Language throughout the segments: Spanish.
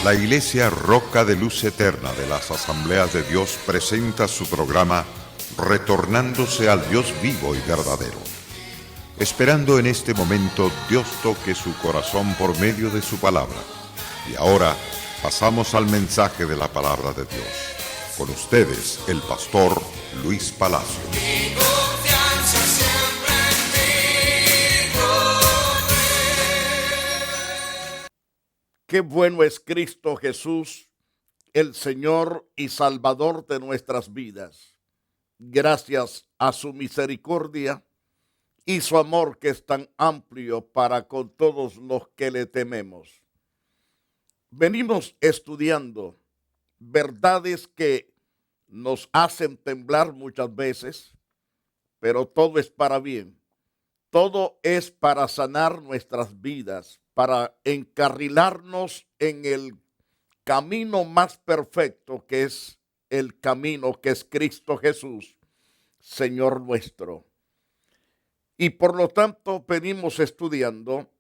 La Iglesia Roca de Luz Eterna de las Asambleas de Dios presenta su programa Retornándose al Dios vivo y verdadero. Esperando en este momento Dios toque su corazón por medio de su palabra. Y ahora pasamos al mensaje de la palabra de Dios. Con ustedes, el pastor Luis Palacio. Mi confianza siempre en ti, Qué bueno es Cristo Jesús, el Señor y Salvador de nuestras vidas. Gracias a su misericordia y su amor que es tan amplio para con todos los que le tememos. Venimos estudiando verdades que nos hacen temblar muchas veces, pero todo es para bien. Todo es para sanar nuestras vidas, para encarrilarnos en el camino más perfecto, que es el camino que es Cristo Jesús, Señor nuestro. Y por lo tanto venimos estudiando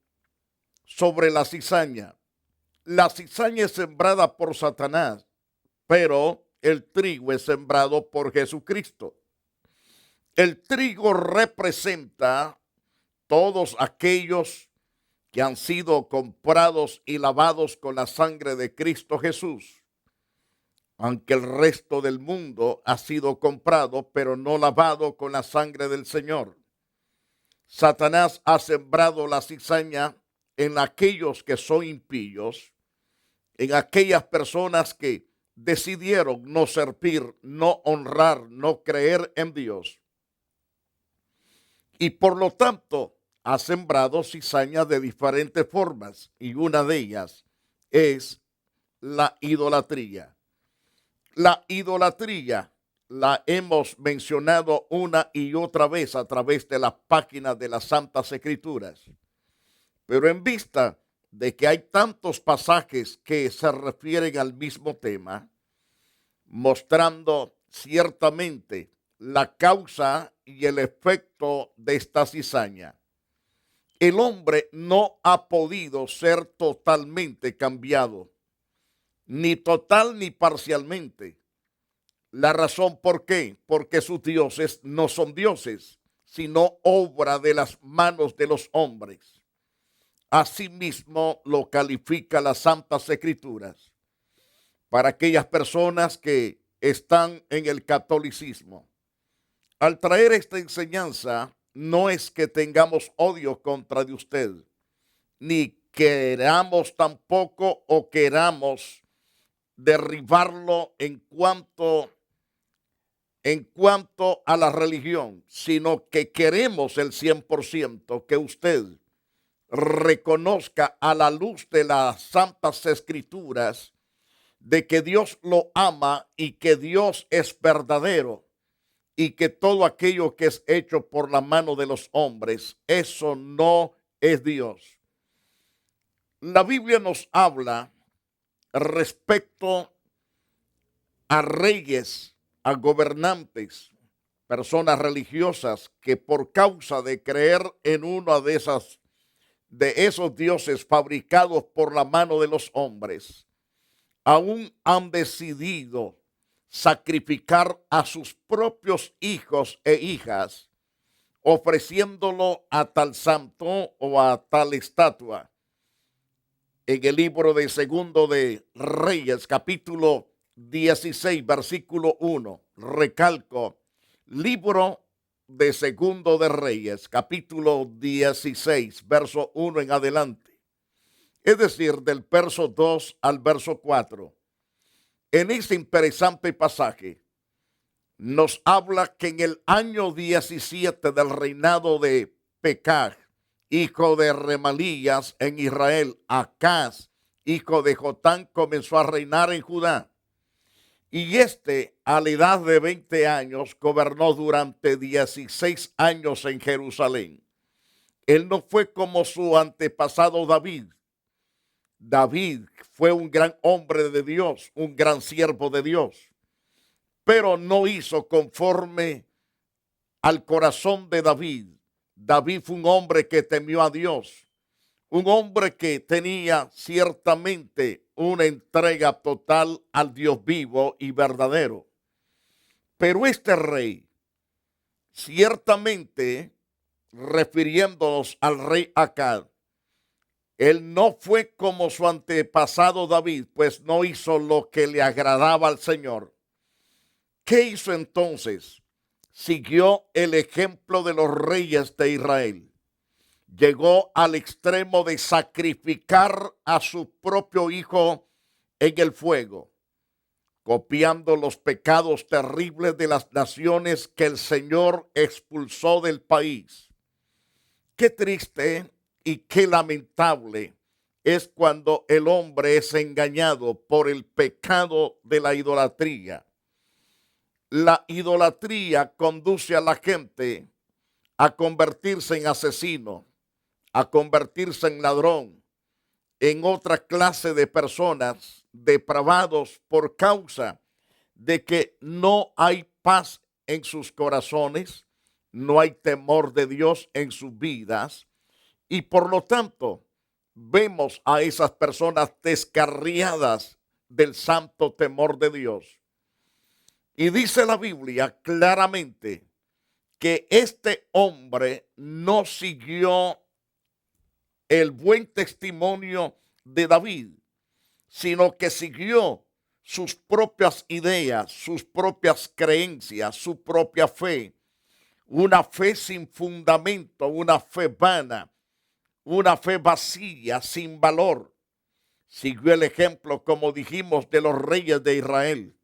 sobre la cizaña. La cizaña es sembrada por Satanás, pero el trigo es sembrado por Jesucristo. El trigo representa todos aquellos que han sido comprados y lavados con la sangre de Cristo Jesús, aunque el resto del mundo ha sido comprado, pero no lavado con la sangre del Señor. Satanás ha sembrado la cizaña en aquellos que son impíos, en aquellas personas que decidieron no servir, no honrar, no creer en Dios. Y por lo tanto ha sembrado cizaña de diferentes formas, y una de ellas es la idolatría. La idolatría la hemos mencionado una y otra vez a través de las páginas de las Santas Escrituras. Pero en vista de que hay tantos pasajes que se refieren al mismo tema, mostrando ciertamente la causa y el efecto de esta cizaña, el hombre no ha podido ser totalmente cambiado, ni total ni parcialmente. La razón por qué, porque sus dioses no son dioses, sino obra de las manos de los hombres. Asimismo lo califica las Santas Escrituras para aquellas personas que están en el catolicismo. Al traer esta enseñanza, no es que tengamos odio contra de usted, ni queramos tampoco o queramos derribarlo en cuanto a la religión, sino que queremos el 100% que usted reconozca a la luz de las Santas Escrituras de que Dios lo ama y que Dios es verdadero y que todo aquello que es hecho por la mano de los hombres, eso no es Dios. La Biblia nos habla respecto a reyes, a gobernantes, personas religiosas que por causa de creer en uno de esos dioses fabricados por la mano de los hombres, aún han decidido sacrificar a sus propios hijos e hijas, ofreciéndolo a tal santo o a tal estatua. En el libro de Segundo de Reyes, capítulo 16, versículo 1, recalco, libro de Segundo de Reyes, capítulo 16, verso 1 en adelante. Es decir, del verso 2 al verso 4. En este interesante pasaje nos habla que en el año 17 del reinado de Pecah, hijo de Remalías en Israel, Acaz, hijo de Jotán, comenzó a reinar en Judá. Y a la edad de 20 años, gobernó durante 16 años en Jerusalén. Él no fue como su antepasado David. David fue un gran hombre de Dios, un gran siervo de Dios, pero no hizo conforme al corazón de David. David fue un hombre que temió a Dios, un hombre que tenía ciertamente una entrega total al Dios vivo y verdadero. Pero este rey, ciertamente, refiriéndonos al rey Acab, él no fue como su antepasado David, pues no hizo lo que le agradaba al Señor. ¿Qué hizo entonces? Siguió el ejemplo de los reyes de Israel. Llegó al extremo de sacrificar a su propio hijo en el fuego, copiando los pecados terribles de las naciones que el Señor expulsó del país. Qué triste y qué lamentable es cuando el hombre es engañado por el pecado de la idolatría. La idolatría conduce a la gente a convertirse en asesino, a convertirse en ladrón, en otra clase de personas depravados por causa de que no hay paz en sus corazones, no hay temor de Dios en sus vidas, y por lo tanto vemos a esas personas descarriadas del santo temor de Dios. Y dice la Biblia claramente que este hombre no siguió el buen testimonio de David, sino que siguió sus propias ideas, sus propias creencias, su propia fe, una fe sin fundamento, una fe vana, una fe vacía, sin valor. Siguió el ejemplo, como dijimos, de los reyes de Israel,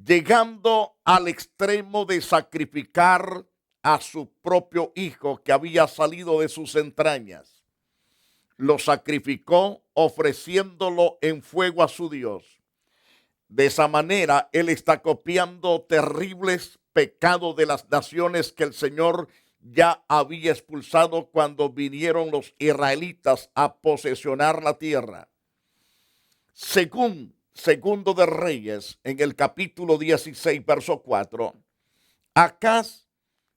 llegando al extremo de sacrificar a su propio hijo que había salido de sus entrañas. Lo sacrificó ofreciéndolo en fuego a su Dios. De esa manera, él está copiando terribles pecados de las naciones que el Señor ya había expulsado cuando vinieron los israelitas a posesionar la tierra. Según Segundo de Reyes, en el capítulo 16, verso 4, Acaz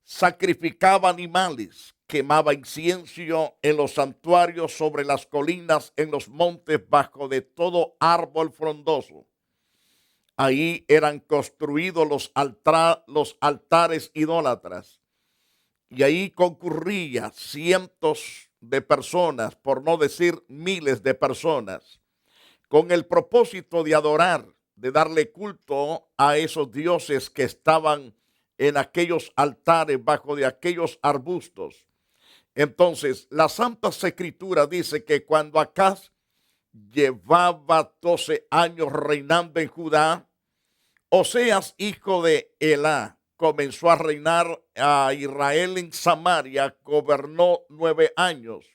sacrificaba animales, quemaba incienso en los santuarios, sobre las colinas, en los montes, bajo de todo árbol frondoso. Ahí eran construidos los altares idólatras, y ahí concurrían cientos de personas, por no decir miles de personas, con el propósito de adorar, de darle culto a esos dioses que estaban en aquellos altares, bajo de aquellos arbustos. Entonces, la Santa Escritura dice que cuando Acaz llevaba 12 años reinando en Judá, Oseas, hijo de Elá, comenzó a reinar a Israel en Samaria, gobernó 9 años.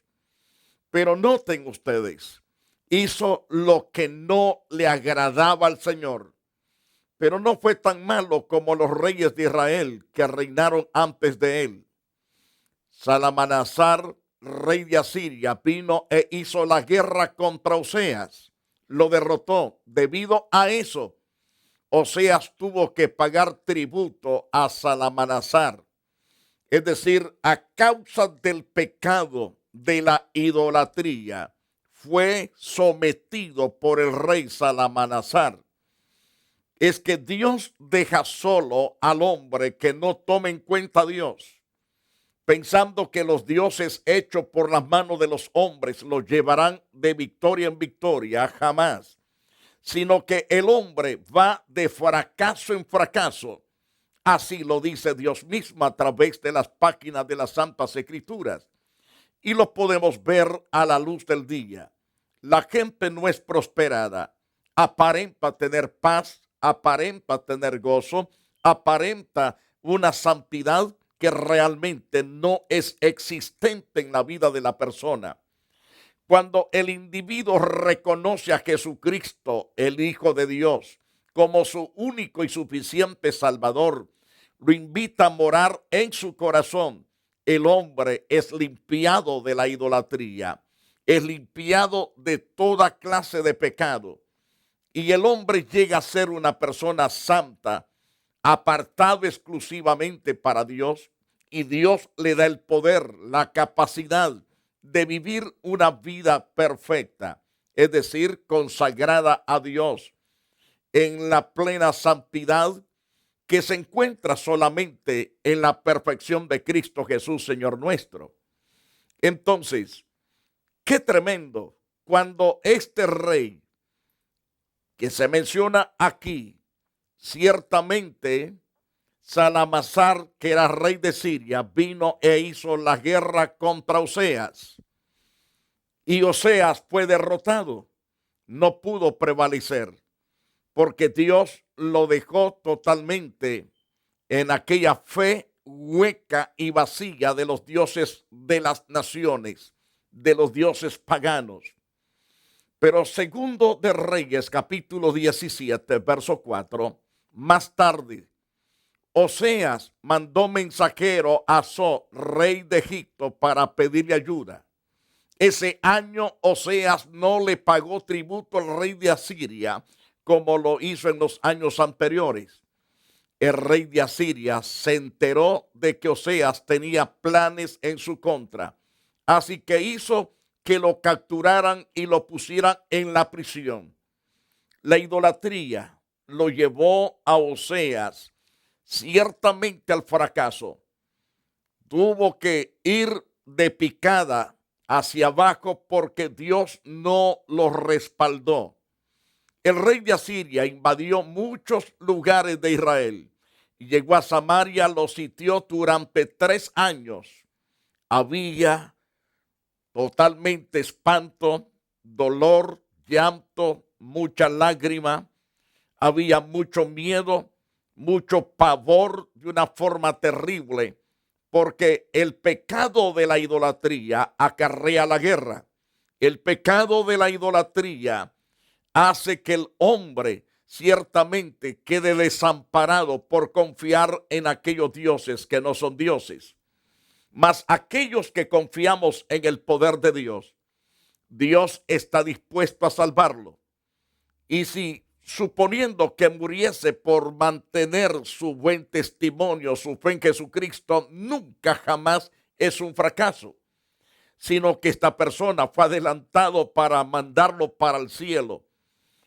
Pero noten ustedes, hizo lo que no le agradaba al Señor, pero no fue tan malo como los reyes de Israel que reinaron antes de él. Salmanasar, rey de Asiria, vino e hizo la guerra contra Oseas, lo derrotó. Debido a eso, Oseas tuvo que pagar tributo a Salmanasar, es decir, a causa del pecado de la idolatría, fue sometido por el rey Salmanasar. Es que Dios deja solo al hombre que no tome en cuenta a Dios, pensando que los dioses hechos por las manos de los hombres los llevarán de victoria en victoria, jamás, sino que el hombre va de fracaso en fracaso. Así lo dice Dios mismo a través de las páginas de las Santas Escrituras, y lo podemos ver a la luz del día. La gente no es prosperada, aparenta tener paz, aparenta tener gozo, aparenta una santidad que realmente no es existente en la vida de la persona. Cuando el individuo reconoce a Jesucristo, el Hijo de Dios, como su único y suficiente Salvador, lo invita a morar en su corazón, el hombre es limpiado de la idolatría, es limpiado de toda clase de pecado, y el hombre llega a ser una persona santa, apartado exclusivamente para Dios, y Dios le da el poder, la capacidad de vivir una vida perfecta. es decir, consagrada a Dios en la plena santidad que se encuentra solamente en la perfección de Cristo Jesús, Señor nuestro. Entonces, qué tremendo cuando este rey que se menciona aquí, ciertamente Salamazar, que era rey de Siria, vino e hizo la guerra contra Oseas. Y Oseas fue derrotado, no pudo prevalecer, porque Dios lo dejó totalmente en aquella fe hueca y vacía de los dioses de las naciones, de los dioses paganos. Pero segundo de Reyes, capítulo 17, verso 4, más tarde, Oseas mandó mensajero a So, rey de Egipto, para pedirle ayuda. Ese año Oseas no le pagó tributo al rey de Asiria como lo hizo en los años anteriores. El rey de Asiria se enteró de que Oseas tenía planes en su contra, así que hizo que lo capturaran y lo pusieran en la prisión. La idolatría lo llevó a Oseas ciertamente al fracaso. Tuvo que ir de picada hacia abajo porque Dios no lo respaldó. El rey de Asiria invadió muchos lugares de Israel y llegó a Samaria, lo sitió durante 3 años. Había totalmente espanto, dolor, llanto, mucha lágrima, había mucho miedo, mucho pavor de una forma terrible, porque el pecado de la idolatría acarrea la guerra. El pecado de la idolatría hace que el hombre ciertamente quede desamparado por confiar en aquellos dioses que no son dioses. Mas aquellos que confiamos en el poder de Dios, Dios está dispuesto a salvarlo. Y si suponiendo que muriese por mantener su buen testimonio, su fe en Jesucristo, nunca jamás es un fracaso, sino que esta persona fue adelantado para mandarlo para el cielo.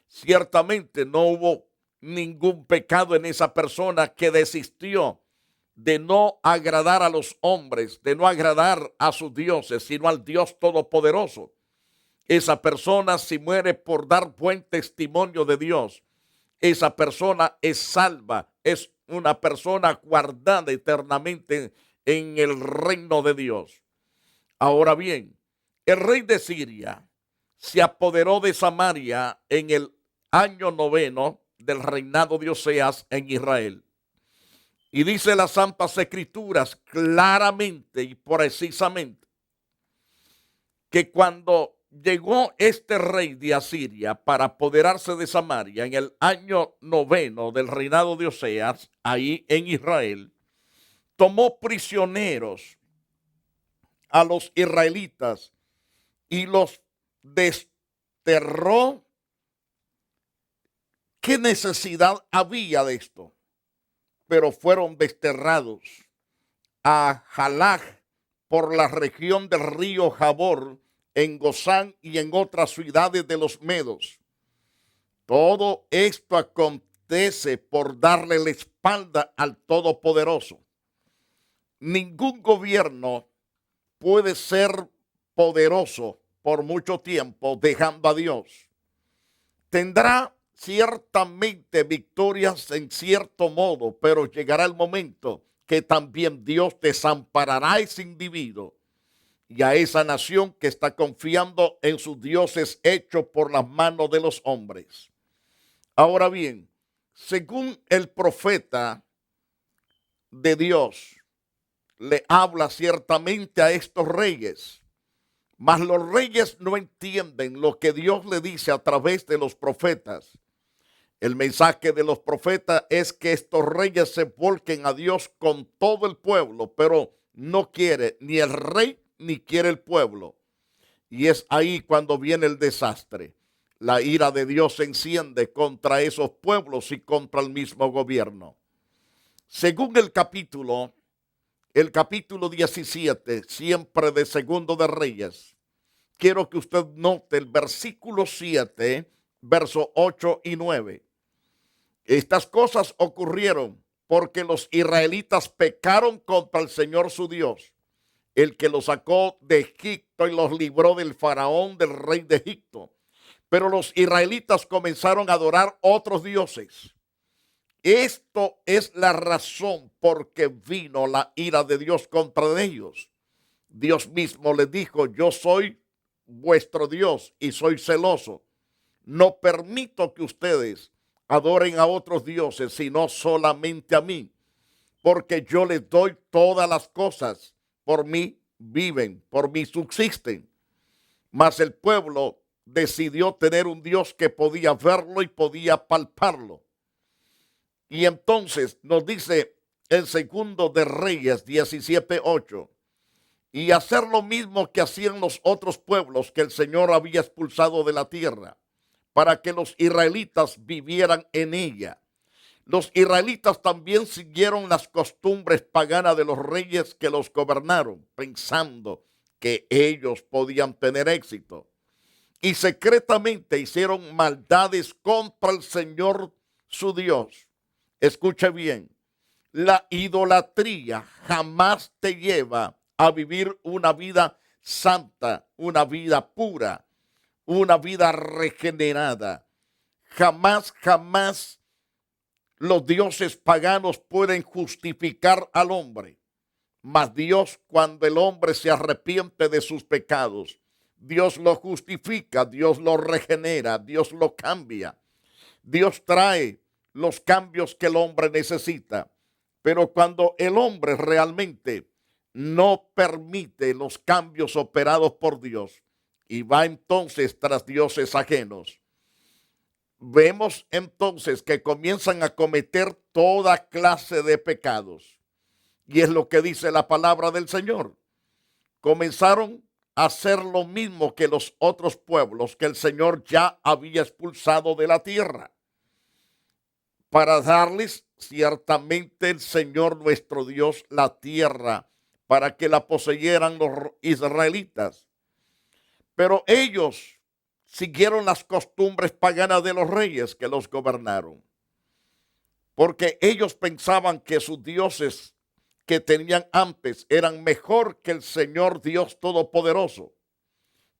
Ciertamente no hubo ningún pecado en esa persona que desistió de no agradar a los hombres, de no agradar a sus dioses, sino al Dios Todopoderoso. Esa persona, si muere por dar buen testimonio de Dios, esa persona es salva, es una persona guardada eternamente en el reino de Dios. Ahora bien, el rey de Siria se apoderó de Samaria en el año 9 del reinado de Oseas en Israel. Y dice las Santas Escrituras claramente y precisamente que cuando llegó este rey de Asiria para apoderarse de Samaria en el año 9 del reinado de Oseas, ahí en Israel, tomó prisioneros a los israelitas y los desterró. ¿Qué necesidad había de esto? Pero fueron desterrados a Jalaj por la región del río Jabor, en Gozán y en otras ciudades de los medos. Todo esto acontece por darle la espalda al Todopoderoso. Ningún gobierno puede ser poderoso por mucho tiempo dejando a Dios. Tendrá ciertamente victorias en cierto modo, pero llegará el momento que también Dios desamparará a ese individuo y a esa nación que está confiando en sus dioses hechos por las manos de los hombres. Ahora bien, según el profeta de Dios, le habla ciertamente a estos reyes, mas los reyes no entienden lo que Dios le dice a través de los profetas. El mensaje de los profetas es que estos reyes se volquen a Dios con todo el pueblo, pero no quiere ni el rey ni quiere el pueblo. Y es ahí cuando viene el desastre. La ira de Dios se enciende contra esos pueblos y contra el mismo gobierno. Según el capítulo 17, siempre de Segundo de Reyes, quiero que usted note el versículo 7, versos 8 y 9. Estas cosas ocurrieron porque los israelitas pecaron contra el Señor su Dios, el que los sacó de Egipto y los libró del faraón, del rey de Egipto. Pero los israelitas comenzaron a adorar otros dioses. Esto es la razón por que vino la ira de Dios contra ellos. Dios mismo les dijo: yo soy vuestro Dios y soy celoso. No permito que ustedes adoren a otros dioses, sino solamente a mí, porque yo les doy todas las cosas. Por mí viven, por mí subsisten. Mas el pueblo decidió tener un Dios que podía verlo y podía palparlo. Y entonces nos dice el segundo de Reyes 17:8, y hacer lo mismo que hacían los otros pueblos que el Señor había expulsado de la tierra, para que los israelitas vivieran en ella. Los israelitas también siguieron las costumbres paganas de los reyes que los gobernaron, pensando que ellos podían tener éxito. Y secretamente hicieron maldades contra el Señor su Dios. Escuche bien, la idolatría jamás te lleva a vivir una vida santa, una vida pura, una vida regenerada. Jamás los dioses paganos pueden justificar al hombre. Mas Dios, cuando el hombre se arrepiente de sus pecados, Dios lo justifica, Dios lo regenera, Dios lo cambia. Dios trae los cambios que el hombre necesita. Pero cuando el hombre realmente no permite los cambios operados por Dios y va entonces tras dioses ajenos, vemos entonces que comienzan a cometer toda clase de pecados. Y es lo que dice la palabra del Señor. Comenzaron a hacer lo mismo que los otros pueblos que el Señor ya había expulsado de la tierra, para darles ciertamente el Señor nuestro Dios la tierra, para que la poseyeran los israelitas. Pero ellos siguieron las costumbres paganas de los reyes que los gobernaron, porque ellos pensaban que sus dioses que tenían antes eran mejor que el Señor Dios Todopoderoso.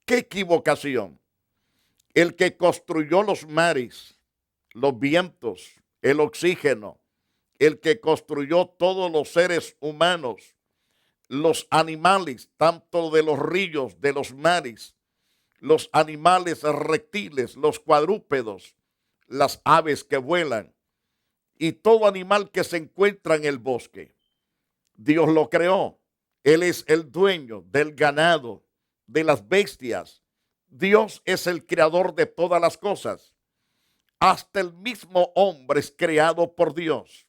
¡Qué equivocación! El que construyó los mares, los vientos, el oxígeno, el que construyó todos los seres humanos, los animales, tanto de los ríos, de los mares, los animales reptiles, los cuadrúpedos, las aves que vuelan y todo animal que se encuentra en el bosque. Dios lo creó. Él es el dueño del ganado, de las bestias. Dios es el creador de todas las cosas. Hasta el mismo hombre es creado por Dios.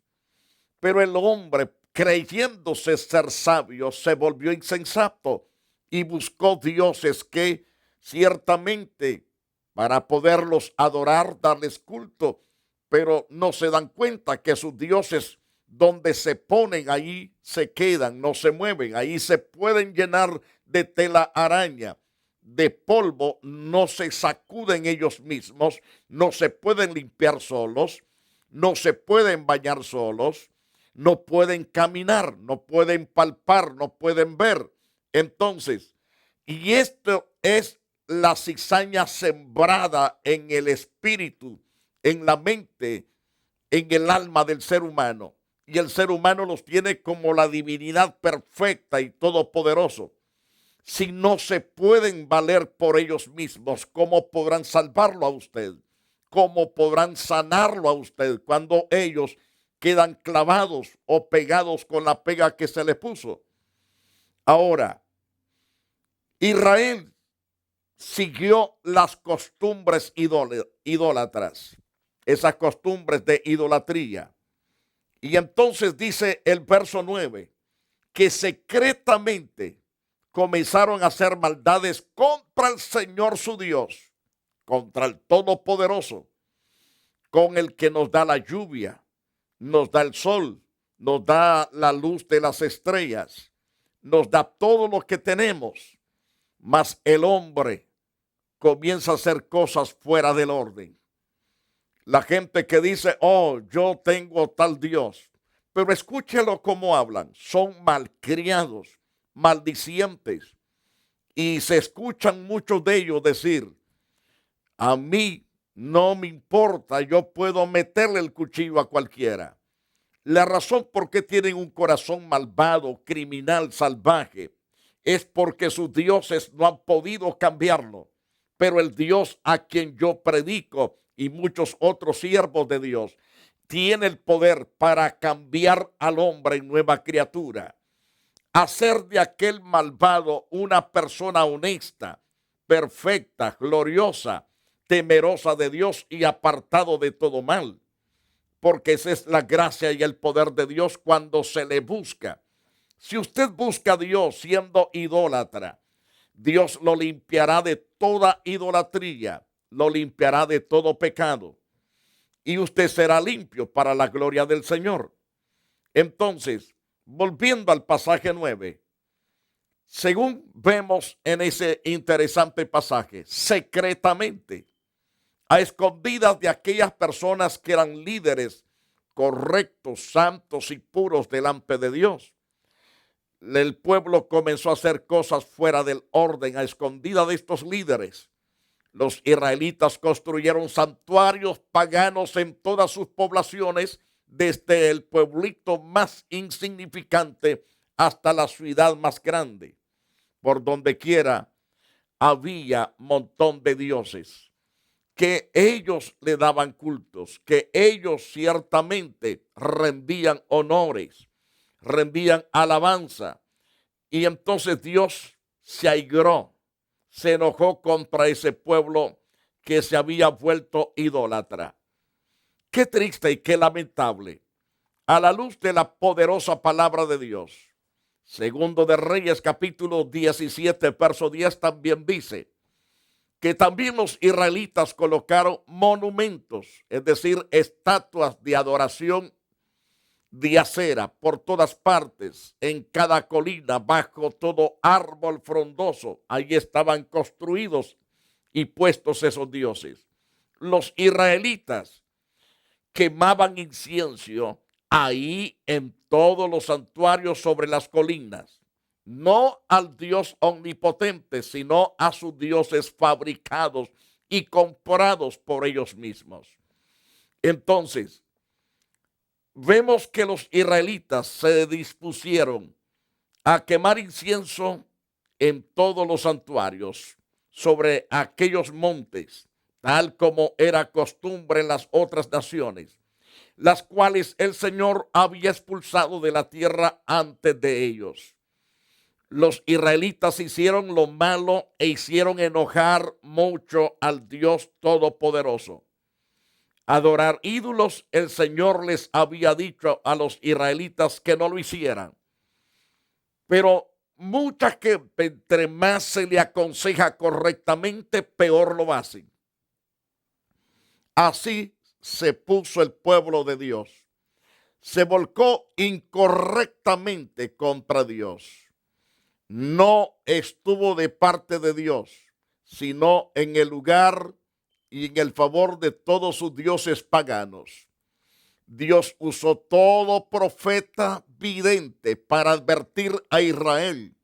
Pero el hombre, creyéndose ser sabio, se volvió insensato y buscó dioses que ciertamente para poderlos adorar, darles culto, pero no se dan cuenta que sus dioses, donde se ponen, ahí se quedan, no se mueven, ahí se pueden llenar de tela araña, de polvo, no se sacuden ellos mismos, no se pueden limpiar solos, no se pueden bañar solos, no pueden caminar, no pueden palpar, no pueden ver. Entonces, y esto es la cizaña sembrada en el espíritu, en la mente, en el alma del ser humano. Y el ser humano los tiene como la divinidad perfecta y todopoderoso. Si no se pueden valer por ellos mismos, ¿cómo podrán salvarlo a usted? ¿Cómo podrán sanarlo a usted cuando ellos quedan clavados o pegados con la pega que se le puso? Ahora, Israel siguió las costumbres idólatras, esas costumbres de idolatría. Y entonces dice el verso 9, que secretamente comenzaron a hacer maldades contra el Señor su Dios, contra el Todopoderoso, con el que nos da la lluvia, nos da el sol, nos da la luz de las estrellas, nos da todo lo que tenemos. mas el hombre comienza a hacer cosas fuera del orden. La gente que dice, oh, yo tengo tal Dios, pero escúchelo cómo hablan, son malcriados, maldicientes, y se escuchan muchos de ellos decir, a mí no me importa, yo puedo meterle el cuchillo a cualquiera. La razón por qué tienen un corazón malvado, criminal, salvaje, es porque sus dioses no han podido cambiarlo. Pero el Dios a quien yo predico y muchos otros siervos de Dios tiene el poder para cambiar al hombre en nueva criatura, hacer de aquel malvado una persona honesta, perfecta, gloriosa, temerosa de Dios y apartado de todo mal. Porque esa es la gracia y el poder de Dios cuando se le busca. Si usted busca a Dios siendo idólatra, Dios lo limpiará de toda idolatría, lo limpiará de todo pecado. Y usted será limpio para la gloria del Señor. Entonces, volviendo al pasaje 9, según vemos en ese interesante pasaje, secretamente, a escondidas de aquellas personas que eran líderes correctos, santos y puros delante de Dios, el pueblo comenzó a hacer cosas fuera del orden, a escondidas de estos líderes. Los israelitas construyeron santuarios paganos en todas sus poblaciones, desde el pueblito más insignificante hasta la ciudad más grande. Por donde quiera había montón de dioses que ellos le daban cultos, que ellos ciertamente rendían honores, rendían alabanza. Y entonces Dios se airó, se enojó contra ese pueblo que se había vuelto idólatra. Qué triste y qué lamentable. A la luz de la poderosa palabra de Dios, Segundo de Reyes capítulo 17, verso 10 también dice que también los israelitas colocaron monumentos, es decir, estatuas de adoración de acera por todas partes, en cada colina, bajo todo árbol frondoso. Ahí estaban construidos y puestos esos dioses. Los israelitas quemaban incienso ahí en todos los santuarios sobre las colinas, no al Dios omnipotente, sino a sus dioses fabricados y comprados por ellos mismos. Entonces, vemos que los israelitas se dispusieron a quemar incienso en todos los santuarios, sobre aquellos montes, tal como era costumbre en las otras naciones, las cuales el Señor había expulsado de la tierra antes de ellos. Los israelitas hicieron lo malo e hicieron enojar mucho al Dios Todopoderoso. Adorar ídolos, el Señor les había dicho a los israelitas que no lo hicieran. Pero muchas que entre más se le aconseja correctamente, peor lo hacen. Así se puso el pueblo de Dios. Se volcó incorrectamente contra Dios. No estuvo de parte de Dios, sino en el lugar y en el favor de todos sus dioses paganos. Dios usó todo profeta vidente para advertir a Israel,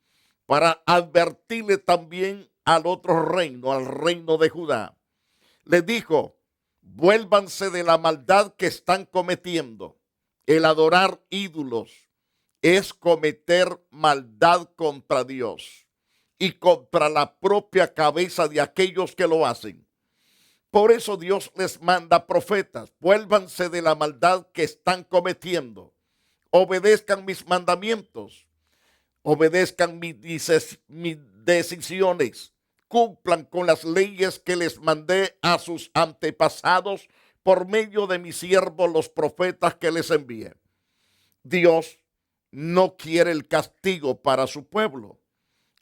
para advertirle también al otro reino, al reino de Judá. Le dijo, vuélvanse de la maldad que están cometiendo. El adorar ídolos es cometer maldad contra Dios y contra la propia cabeza de aquellos que lo hacen. Por eso Dios les manda profetas, vuélvanse de la maldad que están cometiendo, obedezcan mis mandamientos, obedezcan mis decisiones, cumplan con las leyes que les mandé a sus antepasados por medio de mis siervos los profetas que les envié. Dios no quiere el castigo para su pueblo.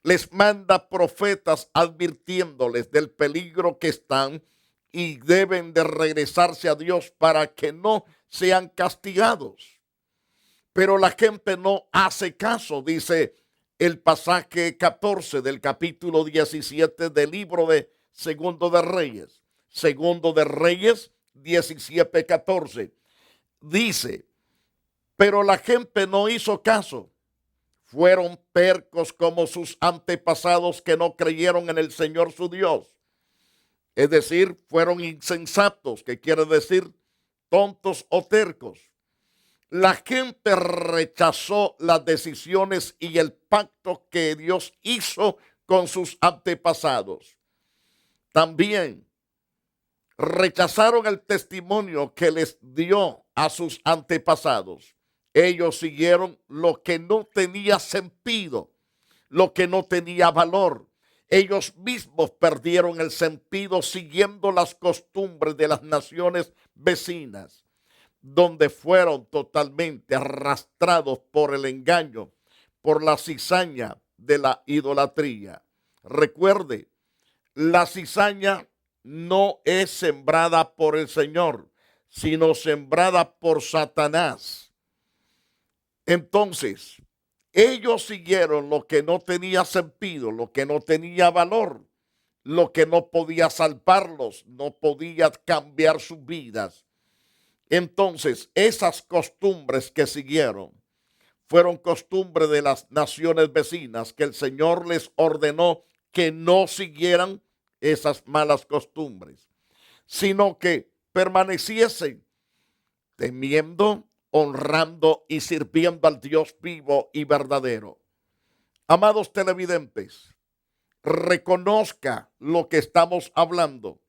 Les manda profetas advirtiéndoles del peligro que están y deben de regresarse a Dios para que no sean castigados. Pero la gente no hace caso, dice el pasaje 14 del capítulo 17 del libro de Segundo de Reyes. Segundo de Reyes 17:14. Dice, pero la gente no hizo caso. Fueron tercos como sus antepasados que no creyeron en el Señor su Dios. Es decir, fueron insensatos, que quiere decir tontos o tercos. La gente rechazó las decisiones y el pacto que Dios hizo con sus antepasados. También rechazaron el testimonio que les dio a sus antepasados. Ellos siguieron lo que no tenía sentido, lo que no tenía valor. Ellos mismos perdieron el sentido siguiendo las costumbres de las naciones vecinas, donde fueron totalmente arrastrados por el engaño, por la cizaña de la idolatría. Recuerde, la cizaña no es sembrada por el Señor, sino sembrada por Satanás. Entonces, ellos siguieron lo que no tenía sentido, lo que no tenía valor, lo que no podía salvarlos, no podía cambiar sus vidas. Entonces, esas costumbres que siguieron fueron costumbres de las naciones vecinas, que el Señor les ordenó que no siguieran esas malas costumbres, sino que permaneciesen temiendo, honrando y sirviendo al Dios vivo y verdadero. Amados televidentes, reconozca lo que estamos hablando.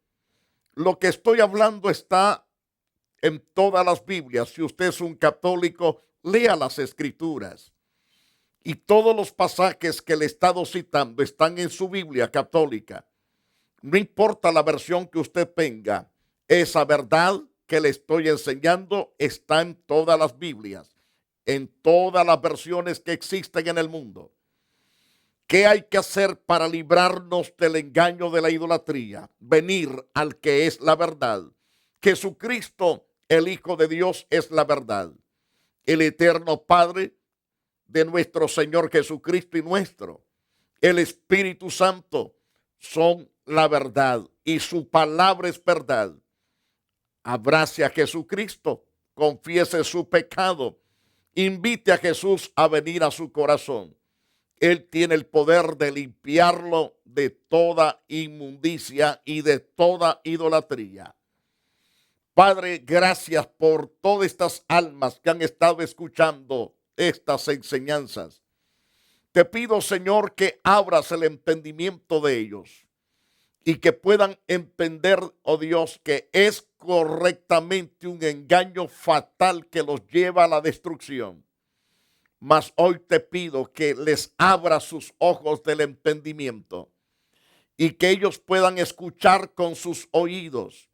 Lo que estoy hablando está en todas las Biblias. Si usted es un católico, lea las Escrituras. Y todos los pasajes que le he estado citando están en su Biblia católica. No importa la versión que usted tenga, esa verdad que le estoy enseñando está en todas las Biblias, en todas las versiones que existen en el mundo. ¿Qué hay que hacer para librarnos del engaño de la idolatría? Venir al que es la verdad. Jesucristo, el Hijo de Dios, es la verdad. El eterno Padre de nuestro Señor Jesucristo y nuestro, el Espíritu Santo, son la verdad y su palabra es verdad. Abrace a Jesucristo, confiese su pecado, invite a Jesús a venir a su corazón. Él tiene el poder de limpiarlo de toda inmundicia y de toda idolatría. Padre, gracias por todas estas almas que han estado escuchando estas enseñanzas. Te pido, Señor, que abras el entendimiento de ellos y que puedan entender, oh Dios, que es correctamente un engaño fatal que los lleva a la destrucción. Mas hoy te pido que les abra sus ojos del entendimiento y que ellos puedan escuchar con sus oídos.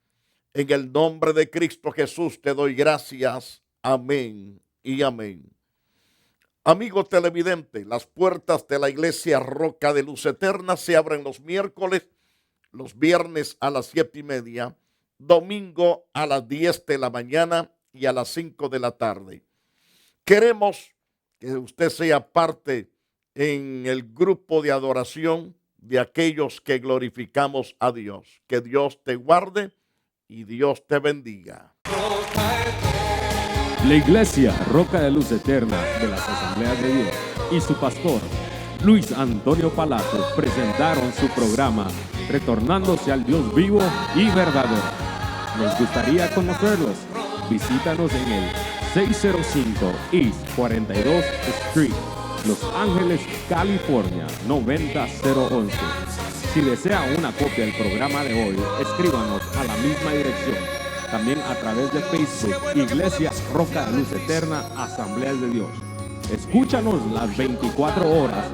En el nombre de Cristo Jesús te doy gracias. Amén y amén. Amigo televidente, las puertas de la iglesia Roca de Luz Eterna se abren los miércoles, los viernes a las 7:30, domingo a las 10 de la mañana y a las 5 de la tarde. Queremos que usted sea parte en el grupo de adoración de aquellos que glorificamos a Dios. Que Dios te guarde y Dios te bendiga. La Iglesia Roca de Luz Eterna de las Asambleas de Dios y su pastor Luis Antonio Palacios presentaron su programa Retornándose al Dios vivo y verdadero. Nos gustaría conocerlos. Visítanos en el 605 East 42 Street, Los Ángeles, California 90011. Si desea una copia del programa de hoy, escríbanos a la misma dirección. También a través de Facebook, Iglesia Roca de Luz Eterna, Asambleas de Dios. Escúchanos las 24 horas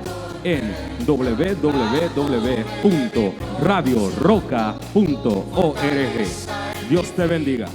en www.radioroca.org. Dios te bendiga.